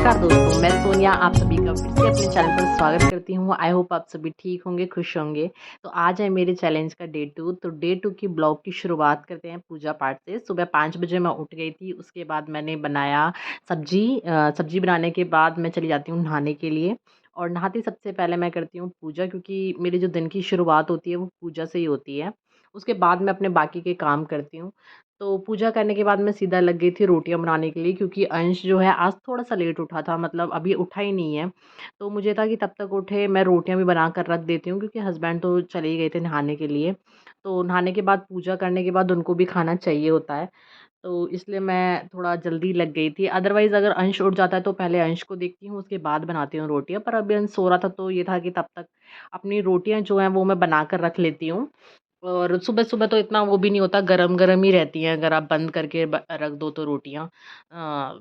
नमस्कार दोस्तों, मैं सोनिया आप सभी का फिर से अपने चैनल पर स्वागत करती हूँ। आई होप आप सभी ठीक होंगे, खुश होंगे। तो आज है मेरे चैलेंज का डे 2। तो डे 2 की ब्लॉग की शुरुआत करते हैं पूजा पाठ से। सुबह 5 बजे मैं उठ गई थी, उसके बाद मैंने बनाया सब्जी। सब्जी बनाने के बाद मैं चली जाती हूँ नहाने के लिए। और नहाती सबसे पहले मैं करती हूँ पूजा, क्योंकि मेरी जो दिन की शुरुआत होती है वो पूजा से ही होती है। उसके बाद मैं अपने बाकी के काम करती हूँ। तो पूजा करने के बाद मैं सीधा लग गई थी रोटियां बनाने के लिए, क्योंकि अंश जो है आज थोड़ा-सा लेट उठा था, मतलब अभी उठा ही नहीं है। तो मुझे था कि तब तक उठे मैं रोटियां भी बना कर रख देती हूँ, क्योंकि हस्बैंड तो चले ही गए थे नहाने के लिए। तो नहाने के बाद पूजा करने के बाद उनको भी खाना चाहिए होता है। तो इसलिए मैं थोड़ा जल्दी लग गई थी। अदरवाइज़ अगर अंश उठ जाता है तो पहले अंश को देखती हूँ, उसके बाद बनाती हूँ रोटियाँ। पर अभी अंश सो रहा था तो ये था कि तब तक अपनी रोटियाँ जो हैं वो मैं बना कर रख लेती हूँ। और सुबह-सुबह तो इतना वो भी नहीं होता, गरम-गरम ही रहती हैं अगर आप बंद करके रख दो तो रोटियाँ।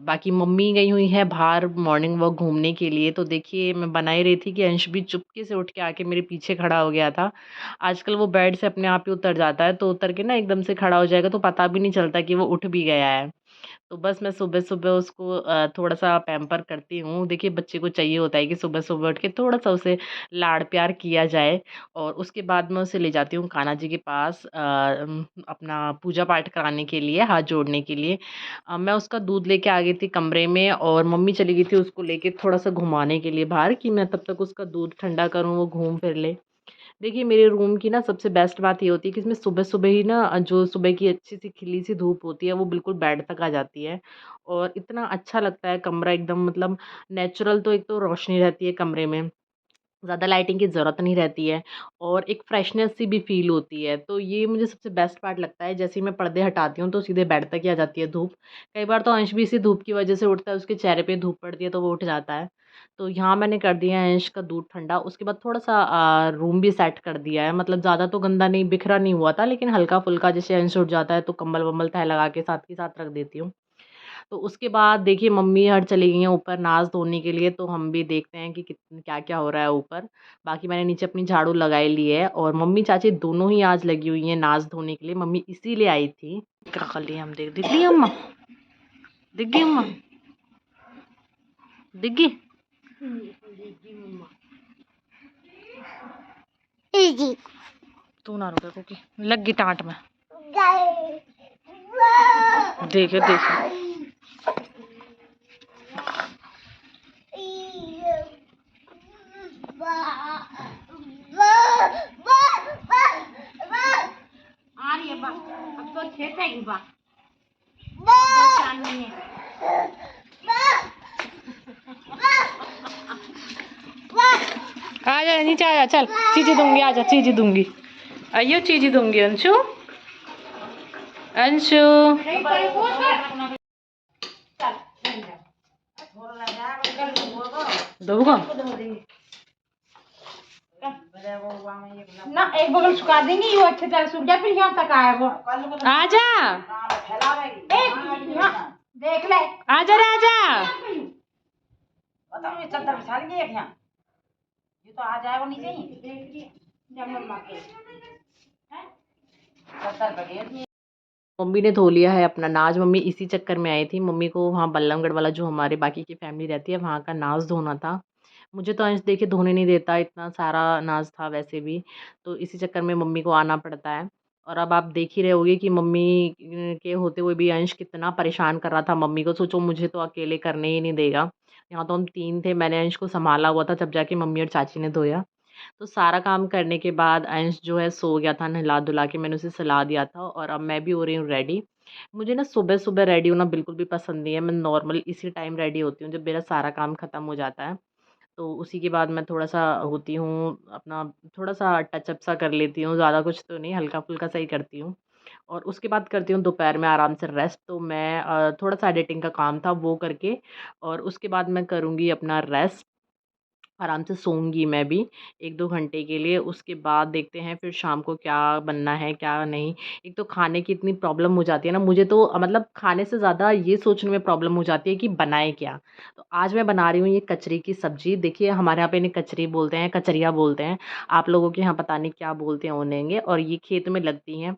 बाकी मम्मी गई हुई हैं बाहर मॉर्निंग वॉक घूमने के लिए, तो देखिए मैं बना ही रही थी कि अंश भी चुपके से उठ के आके मेरे पीछे खड़ा हो गया था। आजकल वो बेड से अपने आप ही उतर जाता है, तो उतर के ना एकदम से खड़ा हो जाएगा तो पता भी नहीं चलता कि वो उठ भी गया है। तो बस मैं सुबह-सुबह उसको थोड़ा-सा पैम्पर करती हूँ। देखिए बच्चे को चाहिए होता है कि सुबह-सुबह उठ के थोड़ा-सा उसे लाड-प्यार किया जाए। और उसके बाद मैं उसे ले जाती हूँ कान्हा जी के पास अपना पूजा-पाठ कराने के लिए, हाथ जोड़ने के लिए। मैं उसका दूध लेके आ गई थी कमरे में और मम्मी चली गई थी उसको लेके थोड़ा-सा घुमाने के लिए बाहर, कि मैं तब तक उसका दूध ठंडा करूँ, वो घूम फिर ले। देखिए मेरे रूम की ना सबसे बेस्ट बात ये होती है कि इसमें सुबह-सुबह ही ना जो सुबह की अच्छी-सी खिली-सी धूप होती है वो बिल्कुल बेड तक आ जाती है। और इतना अच्छा लगता है कमरा एकदम, मतलब नेचुरल। तो एक तो रोशनी रहती है कमरे में, ज़्यादा लाइटिंग की ज़रूरत नहीं रहती है और एक फ्रेशनेस सी भी फ़ील होती है। तो ये मुझे सबसे बेस्ट पार्ट लगता है। जैसे ही मैं पर्दे हटाती हूँ तो सीधे बेड तक ही आ जाती है धूप। कई बार तो अंश भी इसी धूप की वज़ह से उठता है, उसके चेहरे पे धूप पड़ती है तो वो उठ जाता है। तो यहाँ मैंने कर दिया है अंश का दूध ठंडा। उसके बाद थोड़ा-सा रूम भी सेट कर दिया है। मतलब ज़्यादा तो गंदा नहीं, बिखरा नहीं हुआ था, लेकिन हल्का-फुल्का जैसे अंश उठ जाता है तो कंबल-वंबल तह लगा के साथ रख देती हूँ। तो उसके बाद देखिए मम्मी हर चली गई हैं ऊपर नाच धोने के लिए, तो हम भी देखते हैं कि क्या-क्या हो रहा है ऊपर। बाकी मैंने नीचे अपनी झाड़ू लगाई ली है और मम्मी चाची दोनों ही आज लगी हुई हैं नाच धोने के लिए। मम्मी इसीलिए आई थी। क्या कर लिया हम, दिख गई अम्मा? दिख गई अम्मा? दिख गई? तू ना रुके क्योंकि लग गई टाँट में। देखे देखे आ रही है बा, अब तो खेतेगी बा। आ जा नीचे आ जा, चल चीज़ी दूंगी, आ जा चीज़ी दूंगी। आइयो चीज़ी दूंगी अंशु। अंशु दूंगा ना, एक बगल सुखा देंगे, ये अच्छे तरह सूख जाए, फिर यहाँ तक आएगा। आजा देख ले, आजा रे आजा। चद्दर बिछा लेंगे एक यहाँ, ये तो आ जाएगा नीचे ही जब मम्मा के चद्दर बढ़िया। मम्मी ने धो लिया है अपना नाज। मम्मी इसी चक्कर में आई थी, मम्मी को वहाँ बल्लमगढ़ वाला जो हमारे बाकी की फैमिली रहती है वहाँ का नाज धोना था। मुझे तो अंश देखिए धोने नहीं देता, इतना सारा नाज था वैसे भी, तो इसी चक्कर में मम्मी को आना पड़ता है। और अब आप देख ही रहे होगे कि मम्मी के होते हुए भी अंश कितना परेशान कर रहा था मम्मी को। सोचो मुझे तो अकेले करने ही नहीं देगा। यहाँ तो हम 3 थे, मैंने अंश को सँभाला हुआ था तब जाके मम्मी और चाची ने धोया। तो सारा काम करने के बाद अंश जो है सो गया था, नहला-धुला के मैंने उसे सुला दिया था और अब मैं भी हो रही हूँ रेडी। मुझे ना सुबह-सुबह रेडी होना बिल्कुल भी पसंद नहीं है। मैं नॉर्मल इसी टाइम रेडी होती हूँ जब मेरा सारा काम ख़त्म हो जाता है। तो उसी के बाद मैं थोड़ा-सा होती हूँ अपना, थोड़ा-सा टचअप सा कर लेती हूँ, ज़्यादा कुछ तो नहीं, हल्का-फुल्का सा ही करती हूँ। और उसके बाद करती हूँ दोपहर में आराम से रेस्ट। तो मैं थोड़ा-सा एडिटिंग का काम था वो करके और उसके बाद मैं करूँगी अपना रेस्ट। आराम से सोऊँगी मैं भी 1-2 घंटे के लिए। उसके बाद देखते हैं फिर शाम को क्या बनना है, क्या नहीं। एक तो खाने की इतनी प्रॉब्लम हो जाती है ना, मुझे तो मतलब खाने से ज़्यादा ये सोचने में प्रॉब्लम हो जाती है कि बनाएँ क्या? तो आज मैं बना रही हूँ ये कचरी की सब्ज़ी। देखिए हमारे यहाँ पे इन्हें कचरी बोलते हैं, कचरिया बोलते हैं। आप लोगों के यहाँ पता नहीं क्या बोलते होंगे। और ये खेत में लगती हैं।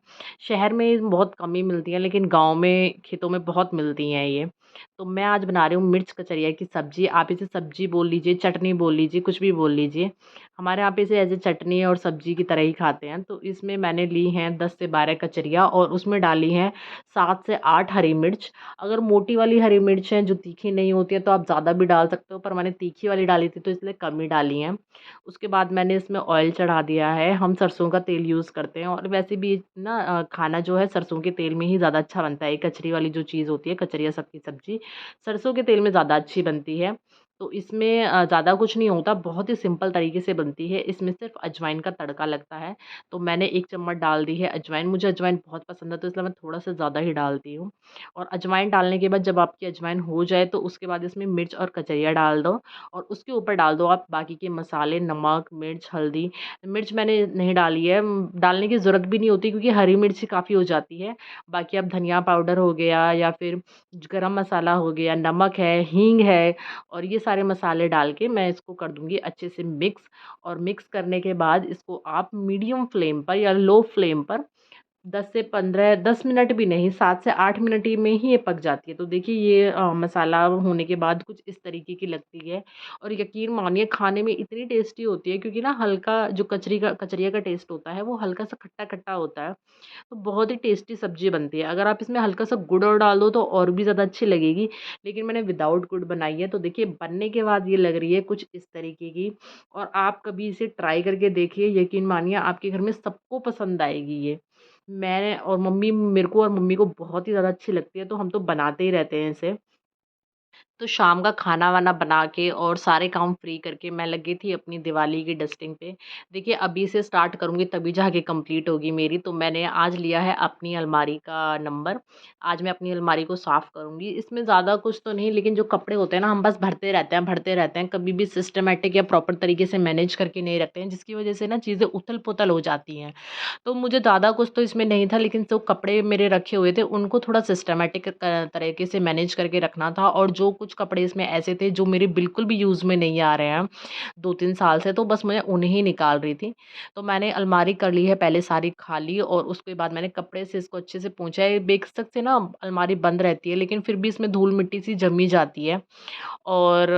शहर में बहुत कम ही मिलती हैं, लेकिन गाँव में खेतों में बहुत मिलती हैं ये। तो मैं आज बना रही हूँ मिर्च कचरिया की सब्ज़ी। आप इसे सब्ज़ी बोल लीजिए, चटनी बोल लीजिए, कुछ भी बोल लीजिए। हमारे यहाँ पे इसे एज़ ए चटनी और सब्ज़ी की तरह ही खाते हैं। तो इसमें मैंने ली हैं 10 से 12 कचरिया और उसमें डाली हैं 7 से 8 हरी मिर्च। अगर मोटी वाली हरी मिर्च है जो तीखी नहीं होती है तो आप ज़्यादा भी डाल सकते हो, पर मैंने तीखी वाली डाली थी तो इसलिए कम ही डाली हैं। उसके बाद मैंने इसमें ऑयल चढ़ा दिया है। हम सरसों का तेल यूज़ करते हैं और वैसे भी ना खाना जो है सरसों के तेल में ही ज़्यादा अच्छा बनता है। ये कचरी वाली जो चीज़ होती है, कचरिया सब की सब्ज़ी सरसों के तेल में ज़्यादा अच्छी बनती है। तो इसमें ज़्यादा कुछ नहीं होता, बहुत ही सिंपल तरीके से बनती है। इसमें सिर्फ़ अजवाइन का तड़का लगता है। तो मैंने 1 चम्मच डाल दी है अजवाइन। मुझे अजवाइन बहुत पसंद है तो इसलिए मैं थोड़ा-सा ज़्यादा ही डालती हूँ। और अजवाइन डालने के बाद जब आपकी अजवाइन हो जाए तो उसके बाद इसमें मिर्च और कचरिया डाल दो और उसके ऊपर डाल दो आप बाकी के मसाले, नमक, मिर्च, हल्दी। मिर्च मैंने नहीं डाली है, डालने की ज़रूरत भी नहीं होती क्योंकि हरी मिर्च ही काफ़ी हो जाती है। बाकी आप धनिया पाउडर हो गया या फिर गरम मसाला हो गया, नमक है, हींग है और ये सारे मसाले डाल के मैं इसको कर दूँगी अच्छे से मिक्स। और मिक्स करने के बाद इसको आप मीडियम फ्लेम पर या लो फ्लेम पर 10 से 15 10 मिनट भी नहीं 7 से 8 मिनट ही में ही ये पक जाती है। तो देखिए ये मसाला होने के बाद कुछ इस तरीके की लगती है और यकीन मानिए खाने में इतनी टेस्टी होती है क्योंकि ना हल्का जो कचरिया का टेस्ट होता है वो हल्का सा खट्टा-खट्टा होता है। तो बहुत ही टेस्टी सब्ज़ी बनती है। अगर आप इसमें हल्का सा गुड़ और डाल दो तो और भी ज़्यादा अच्छी लगेगी, लेकिन मैंने विदाउट गुड़ बनाई है। तो देखिए बनने के बाद ये लग रही है कुछ इस तरीके की और आप कभी इसे ट्राई करके देखिए, यकीन मानिए आपके घर में सबको पसंद आएगी ये। मैं और मम्मी मेरे को और मम्मी को बहुत ही ज़्यादा अच्छी लगती है, तो हम तो बनाते ही रहते हैं इसे। तो शाम का खाना-वाना बना के और सारे काम फ्री करके मैं लगी थी अपनी दिवाली की डस्टिंग पे। देखिए अभी से स्टार्ट करूँगी तभी जाके कंप्लीट होगी मेरी। तो मैंने आज लिया है अपनी अलमारी का नंबर। आज मैं अपनी अलमारी को साफ़ करूँगी। इसमें ज़्यादा कुछ तो नहीं, लेकिन जो कपड़े होते हैं ना हम बस भरते रहते हैं। कभी भी सिस्टमैटिक या प्रॉपर तरीके से मैनेज करके नहीं रखते हैं, जिसकी वज़ह से ना चीज़ें उथल-पुथल हो जाती हैं। तो मुझे ज़्यादा कुछ तो इसमें नहीं था, लेकिन जो कपड़े मेरे रखे हुए थे उनको थोड़ा सिस्टमैटिक तरीके से मैनेज करके रखना था और जो कुछ कपड़े इसमें ऐसे थे जो मेरे बिल्कुल भी यूज़ में नहीं आ रहे हैं 2-3 साल से, तो बस मैं उन्हें ही निकाल रही थी। तो मैंने अलमारी कर ली है पहले सारी खाली और उसके बाद मैंने कपड़े से इसको अच्छे से पोंछा है। बेशक से ना अलमारी बंद रहती है, लेकिन फिर भी इसमें धूल-मिट्टी सी जमी जाती है। और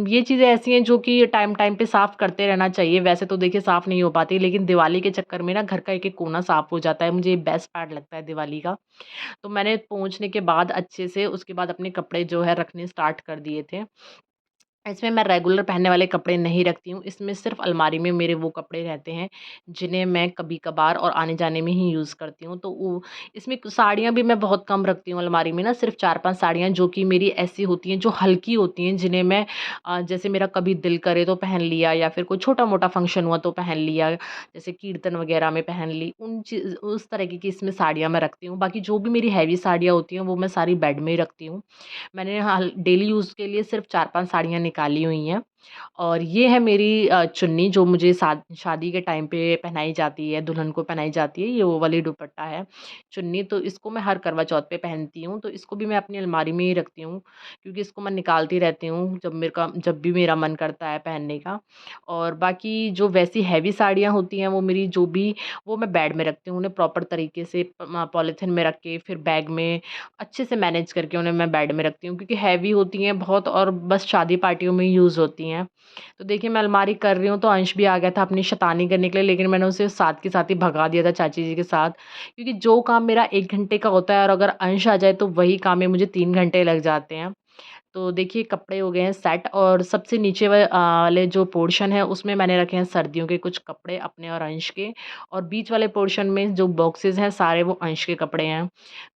ये चीज़ें ऐसी हैं जो कि टाइम टाइम पे साफ़ करते रहना चाहिए। वैसे तो देखिए साफ़ नहीं हो पाती, लेकिन दिवाली के चक्कर में ना घर का एक-एक कोना साफ़ हो जाता है। मुझे ये बेस्ट पार्ट लगता है दिवाली का। तो मैंने पोंछने के बाद अच्छे से उसके बाद अपने कपड़े जो है रखने स्टार्ट कर दिए थे। इसमें मैं रेगुलर पहनने वाले कपड़े नहीं रखती हूँ। इसमें सिर्फ़ अलमारी में मेरे वो कपड़े रहते हैं, जिन्हें मैं कभी-कभार और आने-जाने में ही यूज़ करती हूँ। तो वो इसमें साड़ियाँ भी मैं बहुत कम रखती हूँ अलमारी में ना, सिर्फ़ 4-5 साड़ियाँ जो कि मेरी ऐसी होती हैं, जो हल्की होती हैं, जिन्हें मैं जैसे मेरा कभी दिल करे तो पहन लिया या फिर कोई छोटा-मोटा फ़ंक्शन हुआ तो पहन लिया, जैसे कीर्तन वग़ैरह में पहन ली, उस तरीके की इसमें साड़ियाँ मैं रखती हूँ। बाकी जो भी मेरी हेवी साड़ियाँ होती हैं, वो मैं सारी बेड में ही रखती हूँ। मैंने हाल डेली यूज़ के लिए सिर्फ़ 4-5 साड़ियाँ निकाली हुई हैं। और ये है मेरी चुन्नी जो मुझे शादी के टाइम पे पहनाई जाती है, दुल्हन को पहनाई जाती है, ये वो वाली दुपट्टा है, चुन्नी। तो इसको मैं हर करवा चौथ पे पहनती हूँ, तो इसको भी मैं अपनी अलमारी में ही रखती हूँ, क्योंकि इसको मैं निकालती रहती हूँ जब भी मेरा मन करता है पहनने का। और बाकी जो वैसी हैवी साड़ियाँ होती हैं, वो मेरी जो भी वो मैं बेड में रखती हूँ, उन्हें प्रॉपर तरीके से पॉलीथिन में रख के फिर बैग में अच्छे से मैनेज करके उन्हें मैं बेड में रखती हूँ, क्योंकि हैवी होती हैं बहुत और बस शादी पार्टियों में यूज़ होती हैं। तो देखिए मैं अलमारी कर रही हूँ तो अंश भी आ गया था अपनी शैतानी करने के लिए, लेकिन मैंने उसे साथ के साथ ही भगा दिया था चाची जी के साथ, क्योंकि जो काम मेरा 1 घंटे का होता है और अगर अंश आ जाए तो वही काम में मुझे 3 घंटे लग जाते हैं। तो देखिए कपड़े हो गए हैं सेट और सबसे नीचे वाले जो पोर्शन है उसमें मैंने रखे हैं सर्दियों के कुछ कपड़े अपने और अंश के, और बीच वाले पोर्शन में जो बॉक्सेस हैं सारे वो अंश के कपड़े हैं।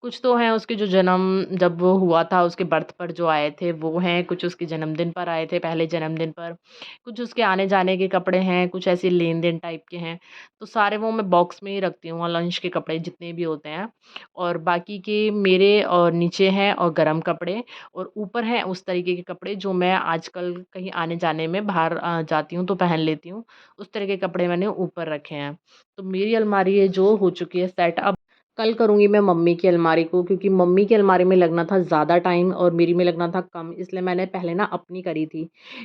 कुछ तो हैं उसके जो जन्म जब वो हुआ था उसके बर्थ पर जो आए थे वो हैं, कुछ उसके जन्मदिन पर आए थे, पहले जन्मदिन पर, कुछ उसके आने-जाने के कपड़े हैं, कुछ ऐसे लेन-देन टाइप के हैं। तो सारे वो मैं बॉक्स में ही रखती हूँ और अंश के कपड़े जितने भी होते हैं, और बाकी के मेरे और नीचे हैं और गरम कपड़े, और ऊपर हैं उस तरीके के कपड़े जो मैं आजकल कहीं आने-जाने में बाहर जाती हूँ तो पहन लेती हूँ। उस तरह के कपड़े मैंने ऊपर रखे हैं। तो मेरी अलमारी है जो हो चुकी है सेट अब। कल करूँगी मैं मम्मी की अलमारी को, क्योंकि मम्मी की अलमारी में लगना था ज़्यादा टाइम और मेरी में लगना था कम, इसलिए मैंने पहले ना अपनी करी थी।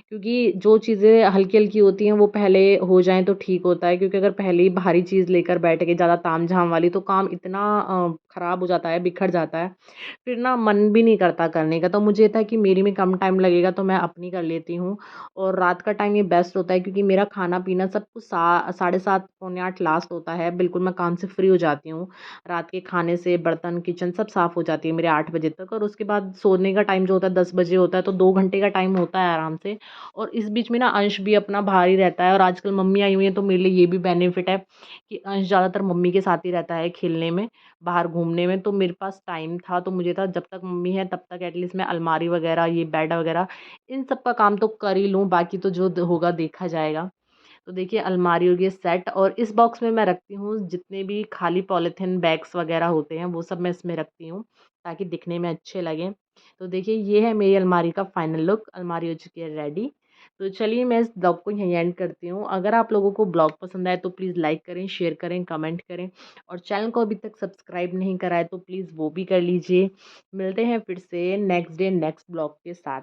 क्योंकि जो चीज़ें हल्की-हल्की होती हैं वो पहले हो जाएँ तो ठीक होता है, क्योंकि अगर पहले ही भारी चीज़ लेकर बैठ गए ज़्यादा तामझाम वाली तो काम इतना ख़राब हो जाता है, बिखर जाता है। फिर ना मन भी नहीं करता करने का, तो मुझे ये था कि मेरी में कम टाइम लगेगा तो मैं अपनी कर लेती हूँ। और रात का टाइम ये बेस्ट होता है, क्योंकि मेरा खाना-पीना सब कुछ साढ़े 7 पौने 8 लास्ट होता है, बिल्कुल मैं काम से फ्री हो जाती हूँ। रात के खाने से बर्तन, किचन सब साफ़ हो जाती है मेरे 8 बजे तक, और उसके बाद सोने का टाइम जो होता है 10 बजे होता है, तो 2 घंटे का टाइम होता है आराम से। और इस बीच में ना अंश भी अपना बाहर ही रहता है, और आजकल मम्मी आई हुई है तो मेरे लिए ये भी बेनिफिट है कि अंश ज़्यादातर मम्मी के साथ ही रहता है खेलने में, बाहर घूमने में। तो मेरे पास टाइम था तो मुझे था जब तक मम्मी है तब तक एटलीस्ट मैं अलमारी वगैरह, ये बेड वगैरह, इन सब का काम तो कर ही लूँ, बाकी तो जो होगा देखा जाएगा। तो देखिए अलमारी हो गई सेट, और इस बॉक्स में मैं रखती हूँ जितने भी खाली पॉलीथीन बैग्स वगैरह होते हैं वो सब मैं इसमें रखती हूँ, ताकि दिखने में अच्छे लगें। तो देखिए ये है मेरी अलमारी का फाइनल लुक, अलमारी हो चुकी है रेडी। तो चलिए मैं इस ब्लॉग को यहीं एंड करती हूँ। अगर आप लोगों को ब्लॉग पसंद आए तो प्लीज़ लाइक करें, शेयर करें, कमेंट करें, और चैनल को अभी तक सब्सक्राइब नहीं करा है तो प्लीज़ वो भी कर लीजिए। मिलते हैं फिर से नेक्स्ट डे नेक्स्ट ब्लॉग के साथ।